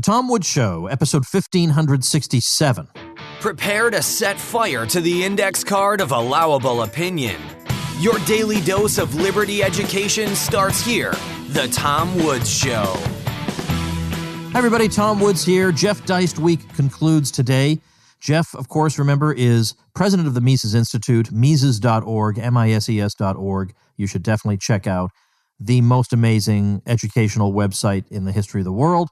Tom Woods Show, episode 1567. Prepare to set fire to the index card of allowable opinion. Your daily dose of liberty education starts here. The Tom Woods Show. Hi, everybody. Tom Woods here. Jeff Deist Week concludes today. Jeff, of course, remember, is president of the Mises Institute, Mises.org, Mises.org. You should definitely check out the most amazing educational website in the history of the world.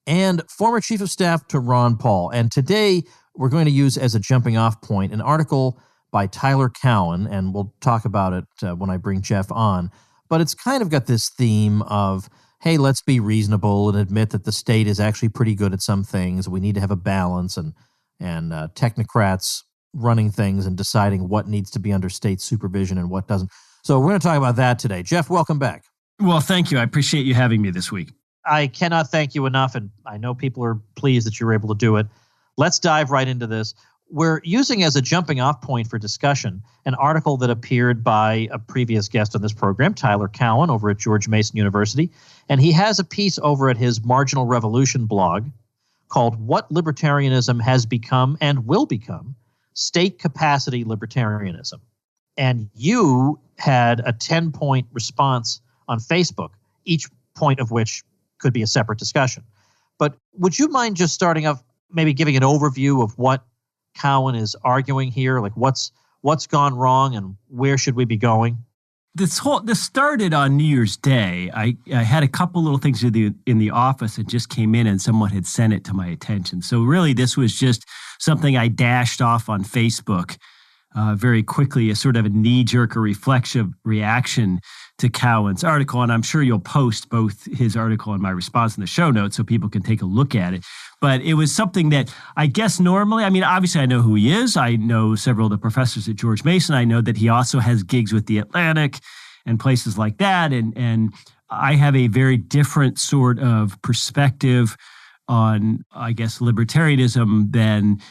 And former chief of staff to Ron Paul. And today we're going to use as a jumping off point an article by Tyler Cowen, and we'll talk about it when I bring Jeff on. But it's kind of got this theme of, hey, let's be reasonable and admit that the state is actually pretty good at some things. We need to have a balance, and technocrats running things and deciding what needs to be under state supervision and what doesn't. So we're going to talk about that today. Jeff, welcome back. Well, thank you. I appreciate you having me this week. I cannot thank you enough, and I know people are pleased that you were able to do it. Let's dive right into this. We're using as a jumping off point for discussion an article that appeared by a previous guest on this program, Tyler Cowen, over at George Mason University. And he has a piece over at his Marginal Revolution blog called What Libertarianism Has Become and Will Become, State Capacity Libertarianism. And you had a 10-point response on Facebook, each point of which could be a separate discussion. But would you mind just starting off, maybe giving an overview of what Cowen is arguing here? Like what's gone wrong and where should we be going? This started on New Year's Day. I had a couple little things in the office that just came in and someone had sent it to my attention. So really this was just something I dashed off on Facebook very quickly, a sort of a knee-jerk or reflexive reaction to Cowen's article. And I'm sure you'll post both his article and my response in the show notes so people can take a look at it. But it was something that I guess normally, I mean, obviously I know who he is. I know several of the professors at George Mason. I know that he also has gigs with the Atlantic and places like that. And I have a very different sort of perspective on, I guess, libertarianism than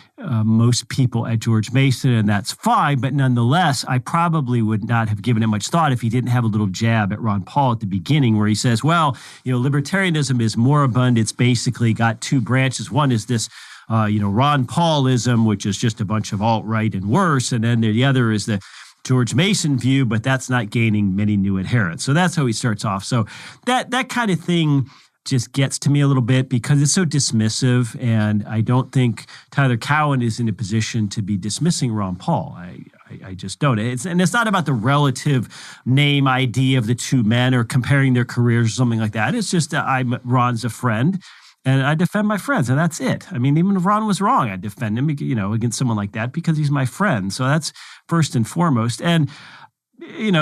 most people at George Mason, and that's fine. But nonetheless, I probably would not have given it much thought if he didn't have a little jab at Ron Paul at the beginning where he says, well, libertarianism is moribund. It's basically got two branches. One is this, Ron Paulism, which is just a bunch of alt-right and worse. And then the other is the George Mason view, but that's not gaining many new adherents. So that's how he starts off. So that kind of thing just gets to me a little bit because it's so dismissive, and I don't think Tyler Cowen is in a position to be dismissing Ron Paul. I just don't. And it's not about the relative name ID of the two men or comparing their careers or something like that. It's just Ron's a friend, and I defend my friends, and that's it. I mean, even if Ron was wrong, I defend him, against someone like that because he's my friend. So that's first and foremost. And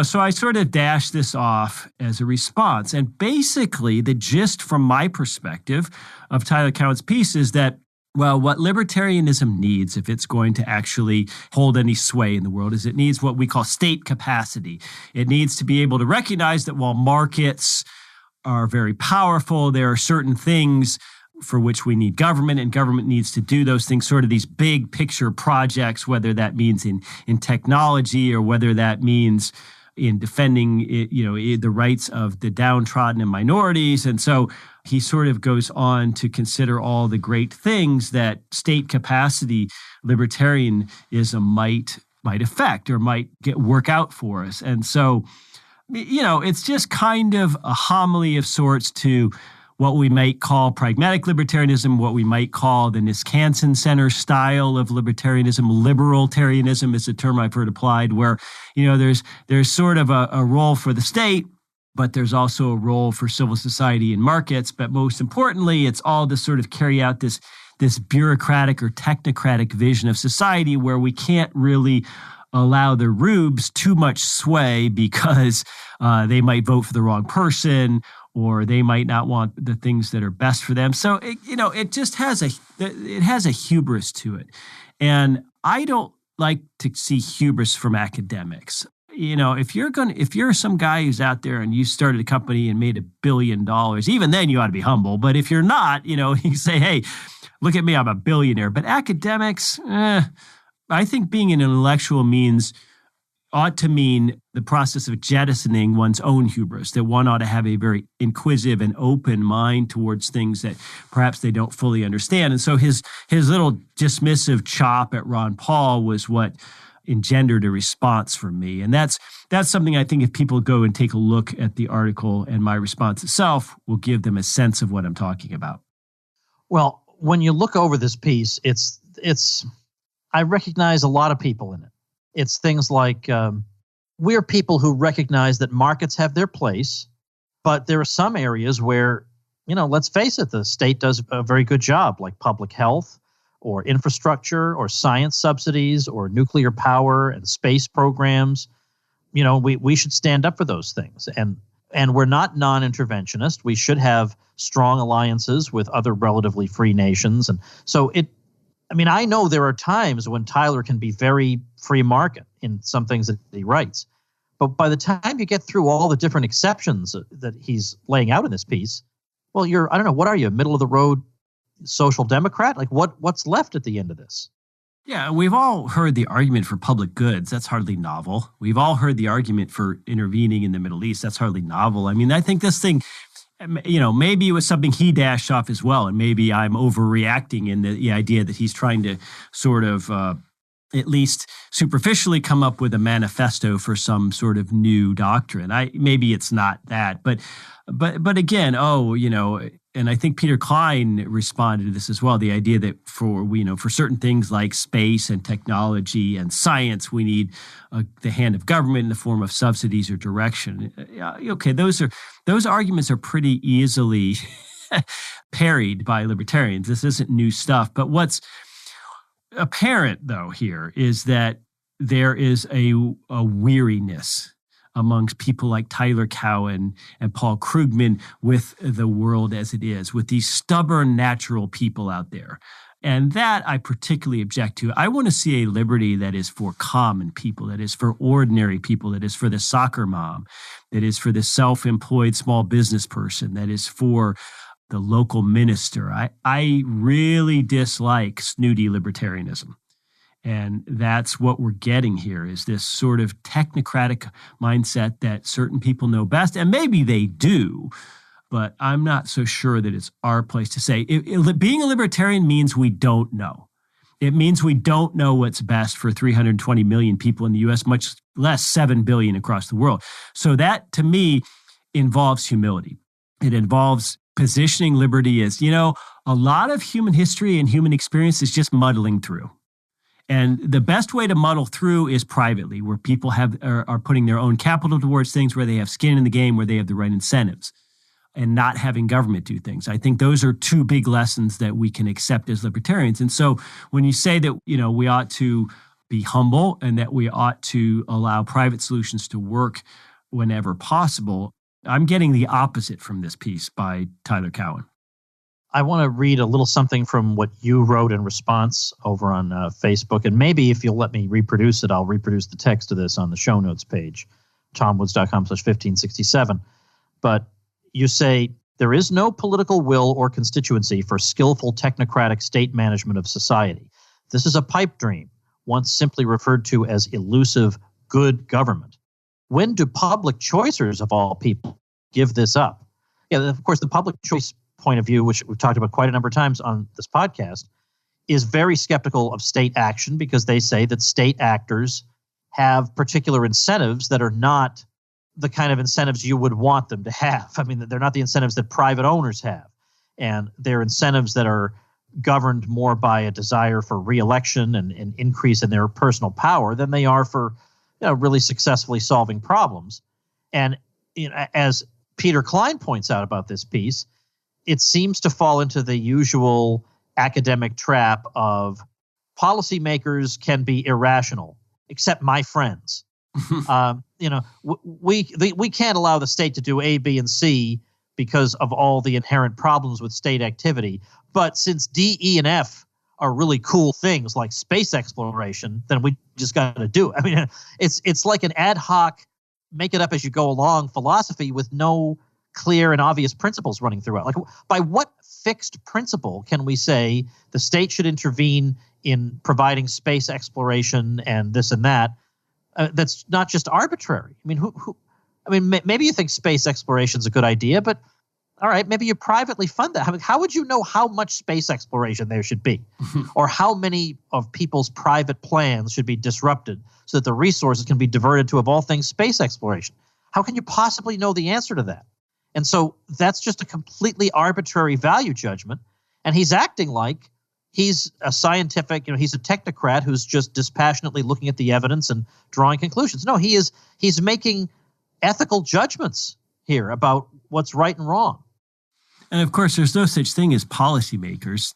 so I sort of dashed this off as a response. And basically, the gist from my perspective of Tyler Cowen's piece is that, well, what libertarianism needs, if it's going to actually hold any sway in the world, is it needs what we call state capacity. It needs to be able to recognize that while markets are very powerful, there are certain things for which we need government, and government needs to do those things, sort of these big picture projects, whether that means in technology or whether that means in defending the rights of the downtrodden and minorities. And so he sort of goes on to consider all the great things that state capacity libertarianism might affect or might work out for us. And so, it's just kind of a homily of sorts to what we might call pragmatic libertarianism, what we might call the Niskanen Center style of libertarianism. Libertarianism is a term I've heard applied where, there's sort of a role for the state, but there's also a role for civil society and markets. But most importantly, it's all to sort of carry out this bureaucratic or technocratic vision of society where we can't really allow the rubes too much sway because they might vote for the wrong person or they might not want the things that are best for them. So, it just has a hubris to it. And I don't like to see hubris from academics. If you're some guy who's out there and you started a company and made $1 billion, even then you ought to be humble. But if you're not, you say, hey, look at me, I'm a billionaire. But academics, I think being an intellectual means ought to mean the process of jettisoning one's own hubris, that one ought to have a very inquisitive and open mind towards things that perhaps they don't fully understand. And so his little dismissive chop at Ron Paul was what engendered a response from me. And that's something I think if people go and take a look at the article and my response itself will give them a sense of what I'm talking about. Well, when you look over this piece, it's I recognize a lot of people in it. It's things like we're people who recognize that markets have their place, but there are some areas where, let's face it, the state does a very good job, like public health or infrastructure or science subsidies or nuclear power and space programs. We should stand up for those things. And we're not non-interventionist. We should have strong alliances with other relatively free nations. And so I know there are times when Tyler can be very free market in some things that he writes. But by the time you get through all the different exceptions that he's laying out in this piece, well, what are you, middle of the road social democrat? Like what's left at the end of this? Yeah, we've all heard the argument for public goods. That's hardly novel. We've all heard the argument for intervening in the Middle East. That's hardly novel. I think this thing, maybe it was something he dashed off as well, and maybe I'm overreacting in the idea that he's trying to sort of at least superficially come up with a manifesto for some sort of new doctrine. Maybe it's not that, but again, and I think Peter Klein responded to this as well. The idea that for certain things like space and technology and science, we need the hand of government in the form of subsidies or direction. Okay, those arguments are pretty easily parried by libertarians. This isn't new stuff. But what's apparent, though, here is that there is a weariness amongst people like Tyler Cowen and Paul Krugman with the world as it is, with these stubborn natural people out there. And that I particularly object to. I want to see a liberty that is for common people, that is for ordinary people, that is for the soccer mom, that is for the self-employed small business person, that is for the local minister. I really dislike snooty libertarianism. And that's what we're getting here, is this sort of technocratic mindset that certain people know best, and maybe they do, but I'm not so sure that it's our place to say. Being a libertarian means we don't know. It means we don't know what's best for 320 million people in the U.S., much less 7 billion across the world. So that, to me, involves humility. It involves positioning liberty as, a lot of human history and human experience is just muddling through. And the best way to muddle through is privately, where people are putting their own capital towards things, where they have skin in the game, where they have the right incentives, and not having government do things. I think those are two big lessons that we can accept as libertarians. And so when you say that, we ought to be humble and that we ought to allow private solutions to work whenever possible, I'm getting the opposite from this piece by Tyler Cowen. I want to read a little something from what you wrote in response over on Facebook. And maybe if you'll let me reproduce it, I'll reproduce the text of this on the show notes page, tomwoods.com/1567. But you say, there is no political will or constituency for skillful technocratic state management of society. This is a pipe dream, once simply referred to as elusive good government. When do public choicers of all people give this up? Yeah, of course, the public choice point of view, which we've talked about quite a number of times on this podcast, is very skeptical of state action because they say that state actors have particular incentives that are not the kind of incentives you would want them to have. They're not the incentives that private owners have. And they're incentives that are governed more by a desire for re-election and an increase in their personal power than they are for really successfully solving problems. And as Peter Klein points out about this piece, it seems to fall into the usual academic trap of policymakers can be irrational, except my friends. We can't allow the state to do A, B, and C because of all the inherent problems with state activity. But since D, E, and F are really cool things like space exploration, then we just got to do it. It's like an ad hoc, make it up as you go along philosophy with no clear and obvious principles running throughout. Like, by what fixed principle can we say the state should intervene in providing space exploration and this and that? that's not just arbitrary. I mean, maybe you think space exploration is a good idea, but all right, maybe you privately fund that. I mean, how would you know how much space exploration there should be, or how many of people's private plans should be disrupted so that the resources can be diverted to, of all things, space exploration? How can you possibly know the answer to that? And so that's just a completely arbitrary value judgment. And he's acting like he's a scientific, he's a technocrat who's just dispassionately looking at the evidence and drawing conclusions. No, he's making ethical judgments here about what's right and wrong. And of course, there's no such thing as policymakers.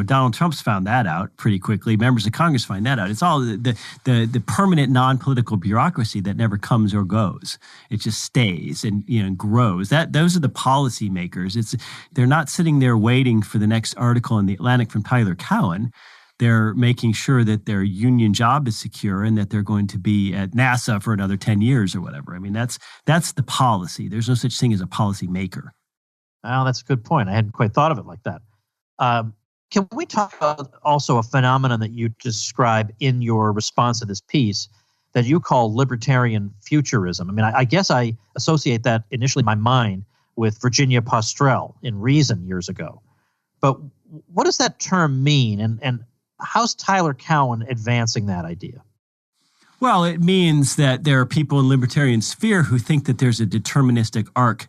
Donald Trump's found that out pretty quickly. Members of Congress find that out. It's all the permanent non-political bureaucracy that never comes or goes. It just stays and grows. Those are the policymakers. They're not sitting there waiting for the next article in the Atlantic from Tyler Cowen. They're making sure that their union job is secure and that they're going to be at NASA for another 10 years or whatever. I mean, that's the policy. There's no such thing as a policymaker. Well, that's a good point. I hadn't quite thought of it like that. Can we talk about also a phenomenon that you describe in your response to this piece that you call libertarian futurism? I mean, I guess I associate that initially in my mind with Virginia Postrel in Reason years ago. But what does that term mean, and how's Tyler Cowen advancing that idea? Well, it means that there are people in libertarian sphere who think that there's a deterministic arc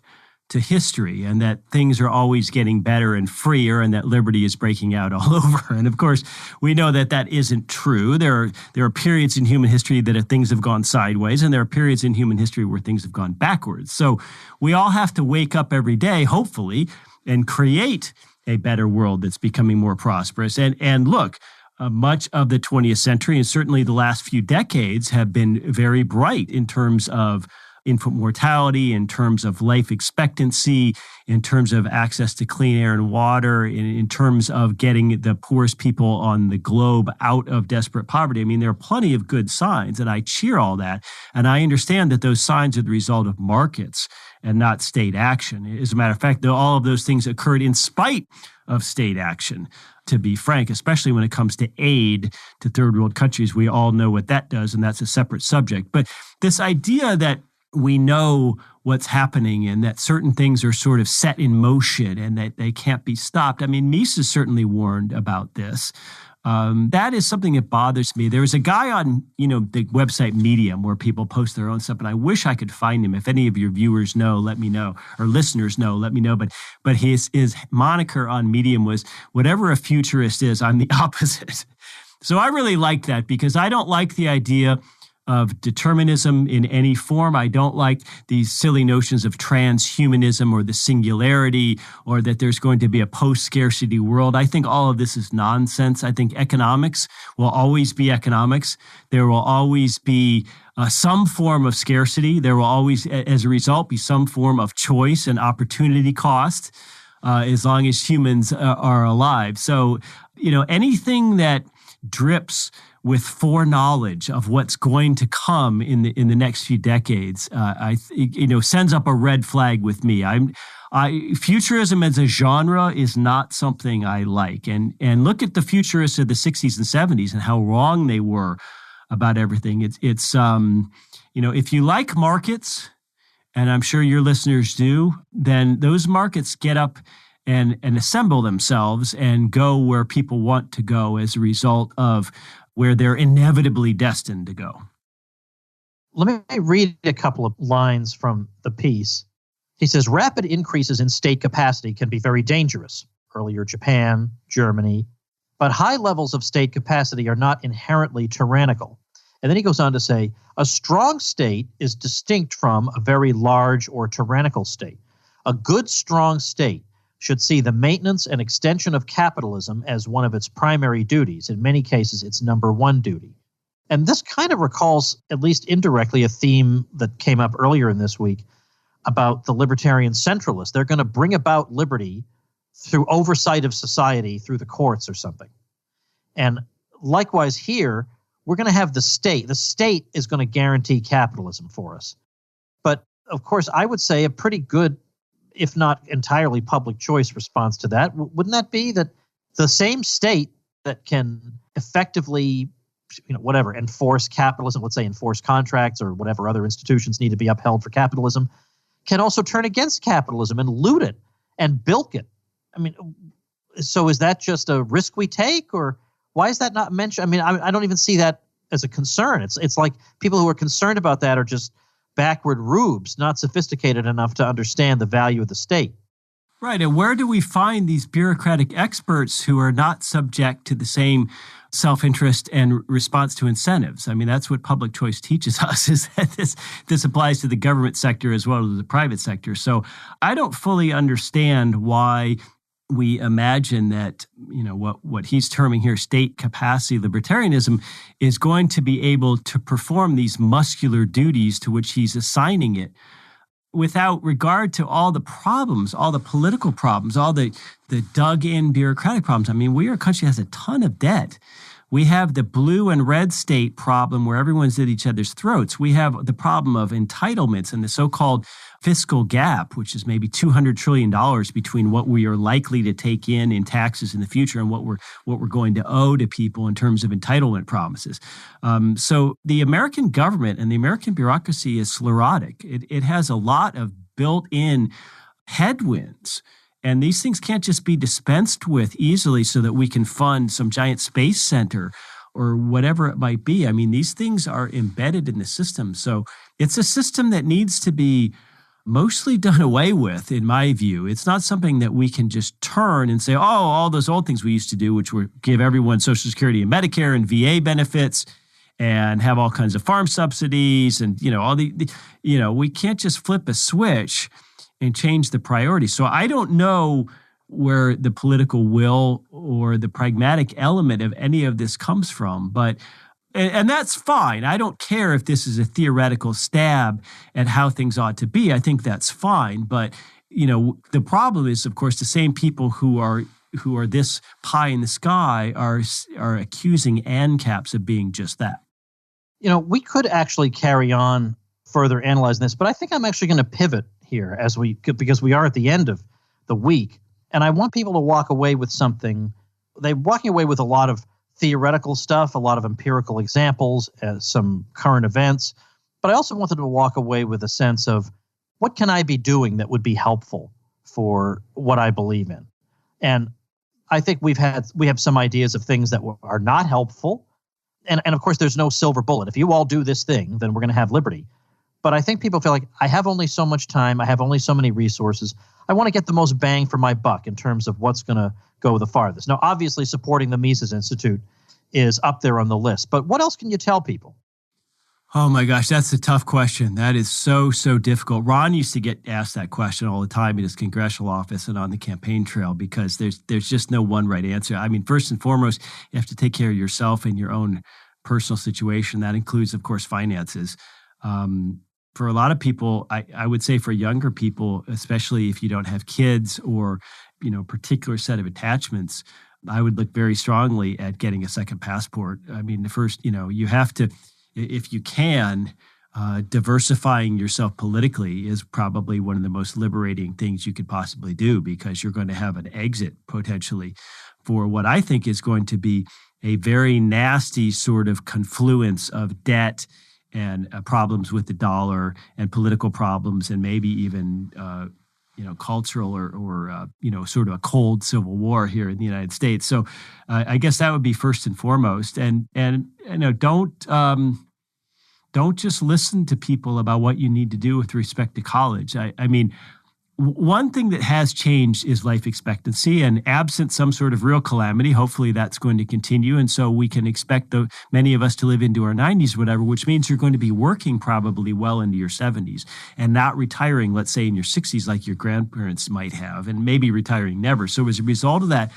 to history and that things are always getting better and freer and that liberty is breaking out all over. And of course, we know that that isn't true. There are periods in human history that things have gone sideways, and there are periods in human history where things have gone backwards. So we all have to wake up every day, hopefully, and create a better world that's becoming more prosperous. And look, much of the 20th century and certainly the last few decades have been very bright in terms of infant mortality, in terms of life expectancy, in terms of access to clean air and water, in terms of getting the poorest people on the globe out of desperate poverty. I mean, there are plenty of good signs, and I cheer all that. And I understand that those signs are the result of markets and not state action. As a matter of fact, all of those things occurred in spite of state action, to be frank, especially when it comes to aid to third world countries. We all know what that does, and that's a separate subject. But this idea that we know what's happening and that certain things are sort of set in motion and that they can't be stopped. I mean, Mises certainly warned about this. That is something that bothers me. There was a guy on, the website Medium where people post their own stuff, and I wish I could find him. If any of your viewers know, let me know, or listeners know, let me know. But his moniker on Medium was, whatever a futurist is, I'm the opposite. So I really like that because I don't like the idea of determinism in any form. I don't like these silly notions of transhumanism or the singularity or that there's going to be a post-scarcity world. I think all of this is nonsense. I think economics will always be economics. There will always be some form of scarcity. There will always, as a result, be some form of choice and opportunity cost as long as humans are alive. So, anything that drips with foreknowledge of what's going to come in the next few decades, sends up a red flag with me. Futurism as a genre is not something I like. And look at the futurists of the 60s and 70s and how wrong they were about everything. It's if you like markets, and I'm sure your listeners do, then those markets get up and assemble themselves and go where people want to go as a result of where they're inevitably destined to go. Let me read a couple of lines from the piece. He says, rapid increases in state capacity can be very dangerous. Earlier, Japan, Germany. But high levels of state capacity are not inherently tyrannical. And then he goes on to say, a strong state is distinct from a very large or tyrannical state. A good, strong state should see the maintenance and extension of capitalism as one of its primary duties. In many cases, its number one duty. And this kind of recalls, at least indirectly, a theme that came up earlier in this week about the libertarian centralists. They're going to bring about liberty through oversight of society, through the courts or something. And likewise here, we're going to have the state. The state is going to guarantee capitalism for us. But of course, I would say a pretty good, if not entirely public choice response to that, wouldn't that be that the same state that can effectively whatever, enforce capitalism, let's say enforce contracts or whatever other institutions need to be upheld for capitalism, can also turn against capitalism and loot it and bilk it. I mean, so is that just a risk we take, or why is that not mentioned? I mean, I don't even see that as a concern. It's like people who are concerned about that are just backward rubes, not sophisticated enough to understand the value of the state. Right. And where do we find these bureaucratic experts who are not subject to the same self-interest and response to incentives? I mean, that's what public choice teaches us, is that this applies to the government sector as well as the private sector. So I don't fully understand why we imagine that, what he's terming here state capacity libertarianism is going to be able to perform these muscular duties to which he's assigning it, without regard to all the problems, all the political problems, all the dug-in bureaucratic problems. I mean, we are a country that has a ton of debt. We have the blue and red state problem where everyone's at each other's throats. We have the problem of entitlements and the so-called fiscal gap, which is maybe $200 trillion between what we are likely to take in taxes in the future and what we're going to owe to people in terms of entitlement promises. So the American government and the American bureaucracy is sclerotic. It has a lot of built-in headwinds. And these things can't just be dispensed with easily so that we can fund some giant space center or whatever it might be. I mean, these things are embedded in the system. So it's a system that needs to be mostly done away with, in my view. It's not something that we can just turn and say, all those old things we used to do, which were give everyone Social Security and Medicare and VA benefits and have all kinds of farm subsidies and, we can't just flip a switch and change the priorities. So I don't know where the political will or the pragmatic element of any of this comes from, and that's fine. I don't care if this is a theoretical stab at how things ought to be. I think that's fine. But, the problem is, of course, the same people who are this pie in the sky are accusing ANCAPs of being just that. We could actually carry on further analyzing this, but I think I'm actually going to pivot here because we are at the end of the week, and I want people to walk away with something. They're walking away with a lot of theoretical stuff, a lot of empirical examples, some current events, but I also want them to walk away with a sense of what can I be doing that would be helpful for what I believe in. And I think we have some ideas of things that are not helpful, and of course there's no silver bullet. If you all do this thing, then we're going to have liberty. But I think people feel like I have only so much time. I have only so many resources. I want to get the most bang for my buck in terms of what's going to go the farthest. Now, obviously, supporting the Mises Institute is up there on the list. But what else can you tell people? Oh, my gosh, that's a tough question. That is so difficult. Ron used to get asked that question all the time in his congressional office and on the campaign trail because there's just no one right answer. I mean, first and foremost, you have to take care of yourself and your own personal situation. That includes, of course, finances. For a lot of people, I would say for younger people, especially if you don't have kids or, particular set of attachments, I would look very strongly at getting a second passport. I mean, the first, you have to, if you can, diversifying yourself politically is probably one of the most liberating things you could possibly do because you're going to have an exit potentially for what I think is going to be a very nasty sort of confluence of debt and problems with the dollar and political problems and maybe even, cultural or sort of a cold civil war here in the United States. So I guess that would be first and foremost. And don't just listen to people about what you need to do with respect to college. I mean, one thing that has changed is life expectancy, and absent some sort of real calamity, hopefully that's going to continue. And so we can expect many of us to live into our 90s, whatever, which means you're going to be working probably well into your 70s and not retiring, let's say, in your 60s like your grandparents might have, and maybe retiring never. So as a result of that,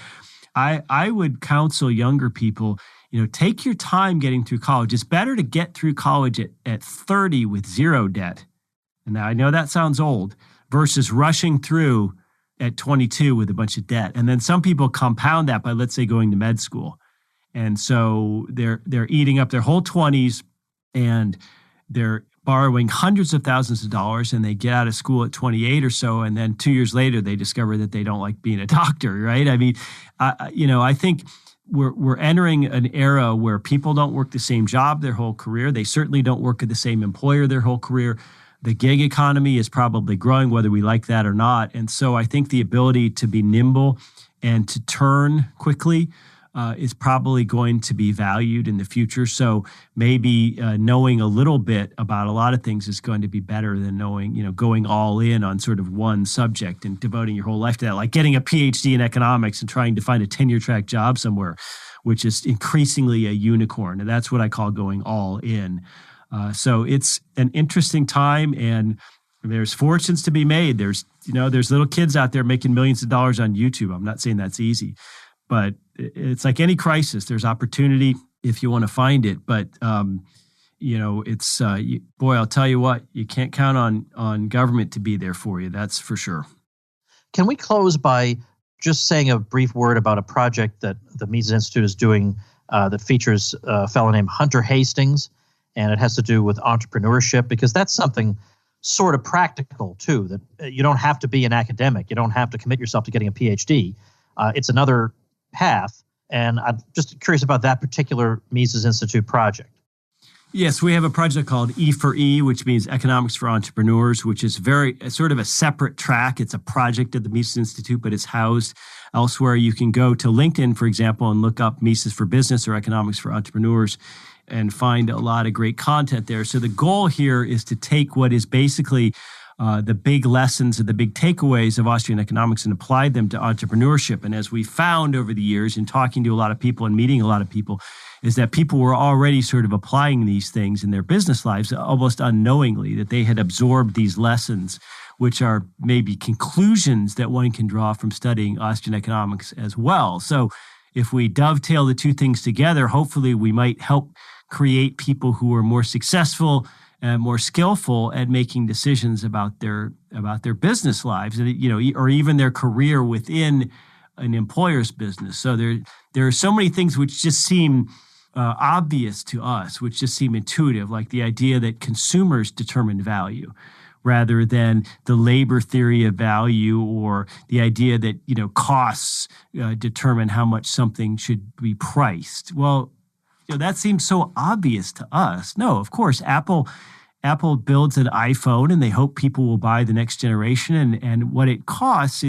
I would counsel younger people, take your time getting through college. It's better to get through college at 30 with zero debt. And now I know that sounds old, versus rushing through at 22 with a bunch of debt. And then some people compound that by, let's say, going to med school. And so they're eating up their whole 20s and they're borrowing hundreds of thousands of dollars, and they get out of school at 28 or so. And then 2 years later, they discover that they don't like being a doctor, right? I mean, I think we're entering an era where people don't work the same job their whole career. They certainly don't work at the same employer their whole career. The gig economy is probably growing, whether we like that or not. And so I think the ability to be nimble and to turn quickly is probably going to be valued in the future. So maybe knowing a little bit about a lot of things is going to be better than knowing, going all in on sort of one subject and devoting your whole life to that, like getting a PhD in economics and trying to find a tenure track job somewhere, which is increasingly a unicorn. And that's what I call going all in. So it's an interesting time, and there's fortunes to be made. There's little kids out there making millions of dollars on YouTube. I'm not saying that's easy, but it's like any crisis. There's opportunity if you want to find it. But, it's, boy, I'll tell you what, you can't count on government to be there for you. That's for sure. Can we close by just saying a brief word about a project that the Mises Institute is doing that features a fellow named Hunter Hastings, and it has to do with entrepreneurship, because that's something sort of practical too, that you don't have to be an academic. You don't have to commit yourself to getting a PhD. It's another path, and I'm just curious about that particular Mises Institute project. Yes, we have a project called E for E, which means Economics for Entrepreneurs, which is sort of a separate track. It's a project at the Mises Institute, but it's housed elsewhere. You can go to LinkedIn, for example, and look up Mises for Business or Economics for Entrepreneurs and find a lot of great content there. So the goal here is to take what is basically the big lessons and the big takeaways of Austrian economics and apply them to entrepreneurship. And as we found over the years in talking to a lot of people and meeting a lot of people, is that people were already sort of applying these things in their business lives almost unknowingly, that they had absorbed these lessons, which are maybe conclusions that one can draw from studying Austrian economics as well. So if we dovetail the two things together, hopefully we might help create people who are more successful and more skillful at making decisions about their business lives, or even their career within an employer's business. So there are so many things which just seem obvious to us, which just seem intuitive, like the idea that consumers determine value rather than the labor theory of value, or the idea that costs determine how much something should be priced. Well, that seems so obvious to us. No, of course, Apple builds an iPhone and they hope people will buy the next generation, and what it costs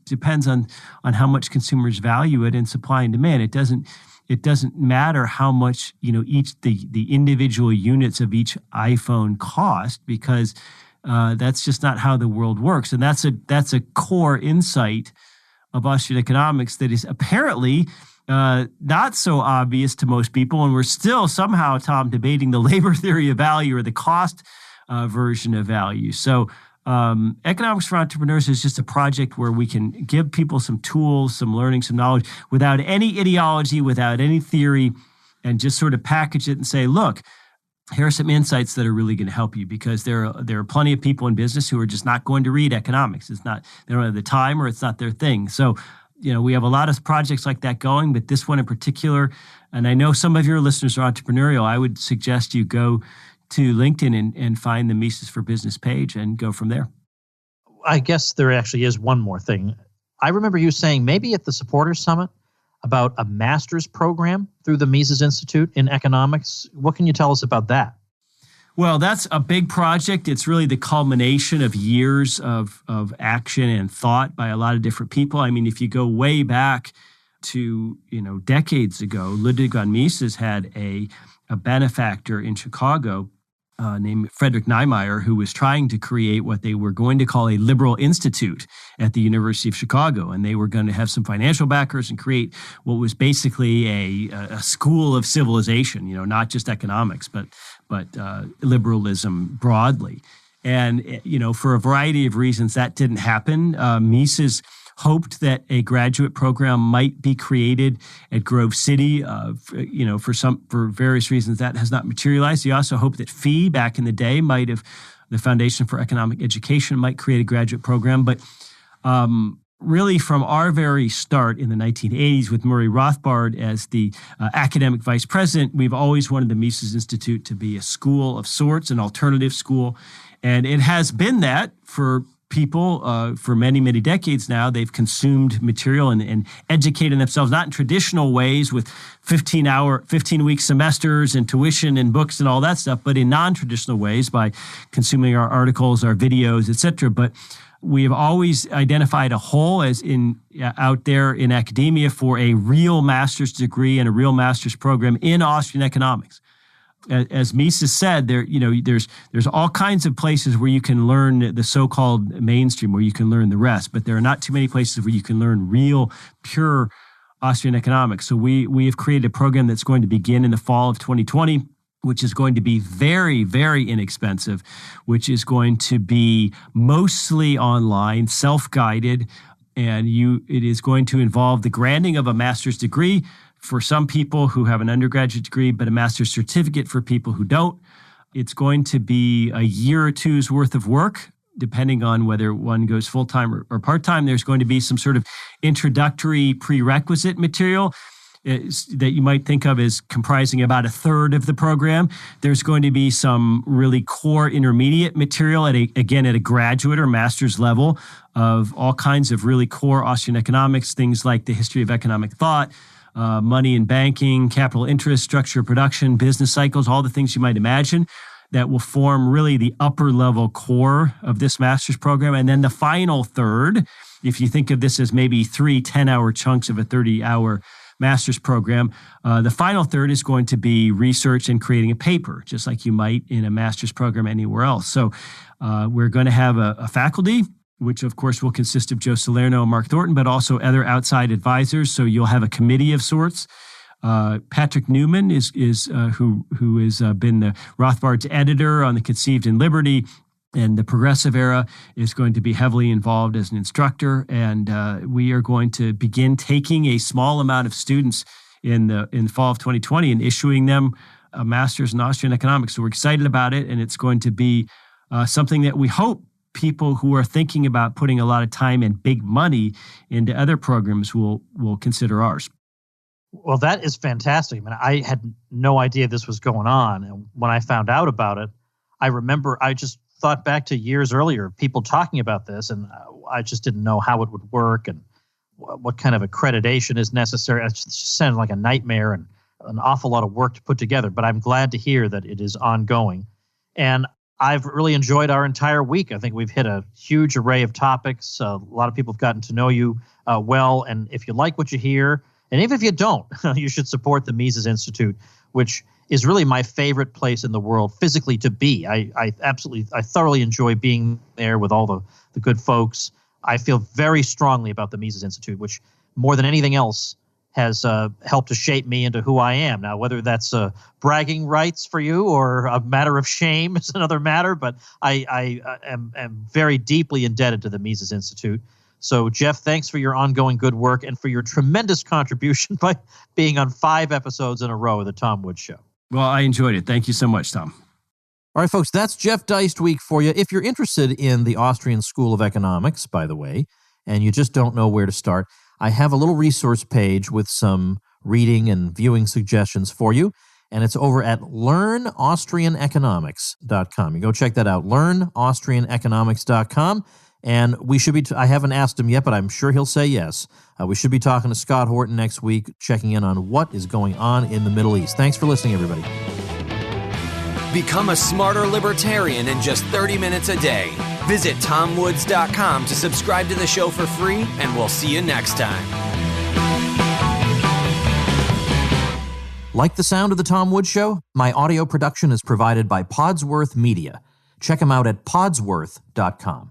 depends on how much consumers value it, and supply and demand. It doesn't matter how much each the individual units of each iPhone cost, because that's just not how the world works. And that's a core insight of Austrian economics that is apparently not so obvious to most people, and we're still somehow, Tom, debating the labor theory of value or the cost version of value. So Economics for Entrepreneurs is just a project where we can give people some tools, some learning, some knowledge, without any ideology, without any theory, and just sort of package it and say, look, here are some insights that are really going to help you, because there are plenty of people in business who are just not going to read economics. They don't have the time, or it's not their thing. So we have a lot of projects like that going, but this one in particular, and I know some of your listeners are entrepreneurial, I would suggest you go to LinkedIn and find the Mises for Business page and go from there. I guess there actually is one more thing. I remember you saying maybe at the Supporters Summit about a master's program through the Mises Institute in economics. What can you tell us about that? Well, that's a big project. It's really the culmination of years of action and thought by a lot of different people. I mean, if you go way back to, decades ago, Ludwig von Mises had a benefactor in Chicago named Frederick Niemeyer, who was trying to create what they were going to call a liberal institute at the University of Chicago. And they were going to have some financial backers and create what was basically a school of civilization, not just economics, but liberalism broadly. And, for a variety of reasons, that didn't happen. Mises hoped that a graduate program might be created at Grove City. For various reasons that has not materialized. He also hoped that FEE back in the day the Foundation for Economic Education might create a graduate program. But really from our very start in the 1980s with Murray Rothbard as the academic vice president, we've always wanted the Mises Institute to be a school of sorts, an alternative school. And it has been that for people for many, many decades now. They've consumed material and educated themselves, not in traditional ways with 15-week semesters and tuition and books and all that stuff, but in non-traditional ways by consuming our articles, our videos, etc. But we have always identified a hole out there in academia for a real master's degree and a real master's program in Austrian economics. As Mises said, there's all kinds of places where you can learn the so-called mainstream, where you can learn the rest, but there are not too many places where you can learn real, pure Austrian economics. So we have created a program that's going to begin in the fall of 2020, which is going to be very, very inexpensive, which is going to be mostly online, self-guided, and it is going to involve the granting of a master's degree for some people who have an undergraduate degree, but a master's certificate for people who don't. It's going to be a year or two's worth of work, depending on whether one goes full-time or part-time. There's going to be some sort of introductory prerequisite material that you might think of as comprising about a third of the program. There's going to be some really core intermediate material at a graduate or master's level of all kinds of really core Austrian economics, things like the history of economic thought, money and banking, capital interest, structure of production, business cycles, all the things you might imagine that will form really the upper level core of this master's program. And then the final third, if you think of this as maybe 3 10-hour chunks of a 30-hour master's program, the final third is going to be research and creating a paper, just like you might in a master's program anywhere else. So we're going to have a faculty, which of course will consist of Joe Salerno and Mark Thornton, but also other outside advisors. So you'll have a committee of sorts. Patrick Newman who has been the Rothbard's editor on the Conceived in Liberty and the Progressive Era, is going to be heavily involved as an instructor. And we are going to begin taking a small amount of students in the fall of 2020 and issuing them a master's in Austrian economics. So we're excited about it, and it's going to be something that we hope people who are thinking about putting a lot of time and big money into other programs will consider ours. Well, that is fantastic. I mean, I had no idea this was going on. And when I found out about it, I remember I just thought back to years earlier, people talking about this, and I just didn't know how it would work and what kind of accreditation is necessary. It just sounded like a nightmare and an awful lot of work to put together. But I'm glad to hear that it is ongoing. And I've really enjoyed our entire week. I think we've hit a huge array of topics. A lot of people have gotten to know you well. And if you like what you hear, and even if you don't, you should support the Mises Institute, which is really my favorite place in the world physically to be. I thoroughly enjoy being there with all the good folks. I feel very strongly about the Mises Institute, which more than anything else has helped to shape me into who I am. Now, whether that's bragging rights for you or a matter of shame is another matter, but I am very deeply indebted to the Mises Institute. So, Jeff, thanks for your ongoing good work and for your tremendous contribution by being on 5 episodes in a row of the Tom Woods Show. Well, I enjoyed it. Thank you so much, Tom. All right, folks, that's Jeff Deist Week for you. If you're interested in the Austrian School of Economics, by the way, and you just don't know where to start, I have a little resource page with some reading and viewing suggestions for you, and it's over at learnaustrianeconomics.com. You go check that out, learnaustrianeconomics.com. And we should be, I haven't asked him yet, but I'm sure he'll say yes. We should be talking to Scott Horton next week, checking in on what is going on in the Middle East. Thanks for listening, everybody. Become a smarter libertarian in just 30 minutes a day. Visit TomWoods.com to subscribe to the show for free, and we'll see you next time. Like the sound of The Tom Woods Show? My audio production is provided by Podsworth Media. Check them out at podsworth.com.